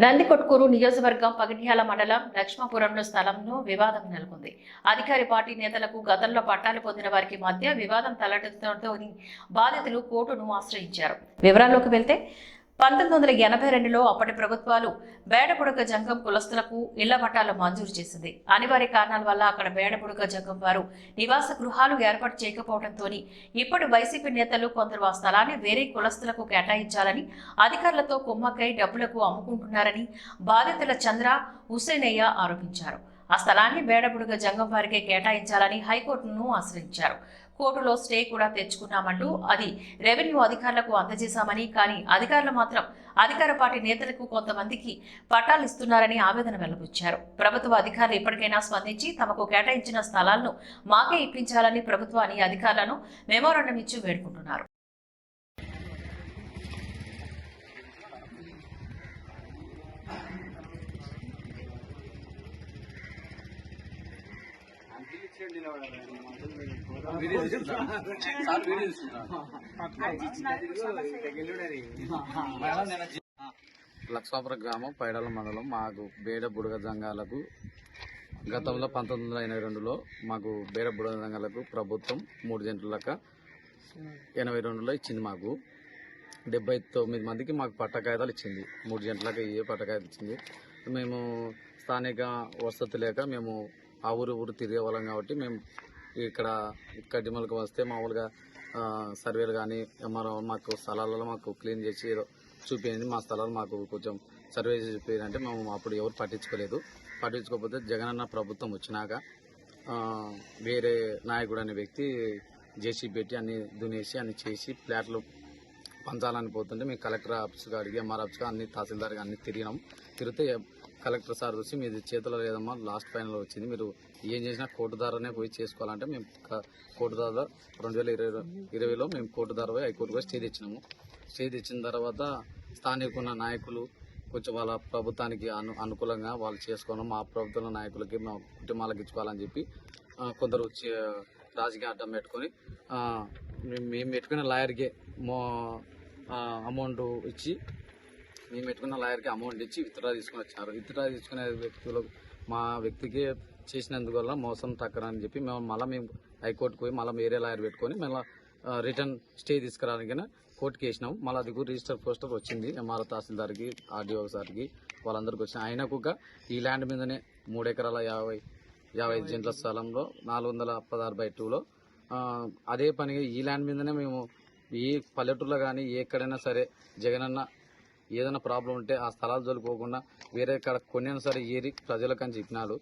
నందికొట్కూరు నియోజకవర్గం పగిడ్యాల మండలం లక్ష్మాపురంలో స్థలంలో వివాదం నెలకొంది. అధికార పార్టీ నేతలకు గతంలో పట్టాలు పొందిన వారికి మధ్య వివాదం తలెత్తడంతో బాధితులు కోర్టును ఆశ్రయించారు. వివరాల్లోకి వెళ్తే 1982లో అప్పటి ప్రభుత్వాలు బేడపుడక జంగం కులస్తులకు ఇళ్ల పట్టాలు మంజూరు చేసింది. అనివార్య కారణాల వల్ల అక్కడ బేడపుడక జంగం వారు నివాస గృహాలు ఏర్పాటు చేయకపోవడంతో ఇప్పటి వైసీపీ నేతలు కొందరు ఆ స్థలాన్ని వేరే కులస్తులకు కేటాయించాలని అధికారులతో కుమ్మక్కై డబ్బులకు అమ్ముకుంటున్నారని బాధితుల చంద్ర హుసేనయ్య ఆరోపించారు. ఆ స్థలాన్ని బేడపుడక జంగం వారికే కేటాయించాలని హైకోర్టును ఆశ్రయించారు. కోర్టులో స్టే కూడా తెచ్చుకున్నామంటూ అది రెవెన్యూ అధికారులకు అందజేశామని, కానీ అధికారులు మాత్రం అధికార పార్టీ నేతలకు కొంతమందికి పట్టాలు ఇస్తున్నారని ఆవేదన వెల్లబుచ్చారు. ప్రభుత్వ అధికారులు ఇప్పటికైనా స్పందించి తమకు కేటాయించిన స్థలాలను మాకే ఇప్పించాలని ప్రభుత్వాన్ని అధికారులను మెమోరాండం ఇచ్చి వేడుకుంటున్నారు. లక్ష్మాపురం గ్రామం పైడాల మండలం మాకు బేడ బుడగ జంగాలకు గతంలో 1982లో మాకు బేడ బుడగ జంగాలకు ప్రభుత్వం 3 సెంట్ల లెక్క 82లో ఇచ్చింది. మాకు 79 మందికి మాకు పట్ట కాగితాలు ఇచ్చింది. 3 సెంట్ల లెక్క ఏ పట్ట కాగితాలు ఇచ్చింది. మేము స్థానిక వసతి లేక మేము ఆ ఊరు తిరిగే వాళ్ళం కాబట్టి మేము ఇక్కడ కడ్డిమలకు వస్తే మామూలుగా సర్వేలు కానీ మాకు స్థలాలలో మాకు క్లీన్ చేసి ఏదో చూపించింది. మా స్థలాలు మాకు కొంచెం సర్వే చేసి చూపించారంటే మేము అప్పుడు ఎవరు పట్టించుకోలేదు. పట్టించుకోకపోతే జగనన్న ప్రభుత్వం వచ్చినాక వేరే నాయకుడు అనే వ్యక్తి జేసీబీ పెట్టి అన్ని దున్నేసి అన్ని చేసి ఫ్లాట్లు పంచాలని పోతుంటే మేము కలెక్టర్ ఆఫీస్ కాడికి ఎంఆర్ ఆఫీస్ అన్ని తహసీల్దార్గా అన్ని తిరిగితే కలెక్టర్ సార్ వచ్చి మీది చేతిలో లేదమ్మా, లాస్ట్ ఫైనల్ వచ్చింది, మీరు ఏం చేసినా కోర్టు ద్వారానే పోయి చేసుకోవాలంటే మేము కోర్టు ద్వారా 2020లో మేము కోర్టు ద్వారా పోయి హైకోర్టు పోయి స్టే తెచ్చినాము. స్టే తెచ్చిన తర్వాత స్థానికున్న నాయకులు కొంచెం వాళ్ళ ప్రభుత్వానికి అనుకూలంగా వాళ్ళు చేసుకోవడం, మా ప్రభుత్వంలో నాయకులకి మా కుటుంబాలకు ఇచ్చుకోవాలని చెప్పి కొందరు రాజకీయ అడ్డం పెట్టుకొని మేము పెట్టుకున్న లాయర్కి అమౌంట్ ఇచ్చి విత్డ్రా తీసుకుని వచ్చారు. విత్డ్రా తీసుకునే వ్యక్తులు మా వ్యక్తికి చేసినందువల్ల మోసం టక్కరని చెప్పి మేము హైకోర్టుకు పోయి మళ్ళీ వేరే లాయర్ పెట్టుకొని మళ్ళీ రిటర్న్ స్టే తీసుకురానికి కోర్టుకి వేసినాం. మళ్ళీ అది రిజిస్టర్ పోస్టర్ వచ్చింది ఎంఆర్ తహసీల్దార్కి, ఆర్డీఓ సార్కి, వాళ్ళందరికీ వచ్చినాయి. అయినా కూడా ఈ ల్యాండ్ మీదనే 3 ఎకరాల 55 సెంట్ల స్థలంలో 416/2లో అదే పనిగా ఈ ల్యాండ్ మీదనే మేము ఈ పల్లెటూరులో కానీ ఎక్కడైనా సరే జగనన్న ఏదైనా ప్రాబ్లం ఉంటే ఆ స్థలాలు జోలిపోకుండా వేరే కాడ కొన్నైనా సరే ఏరి ప్రజలకని చెప్పినాడు.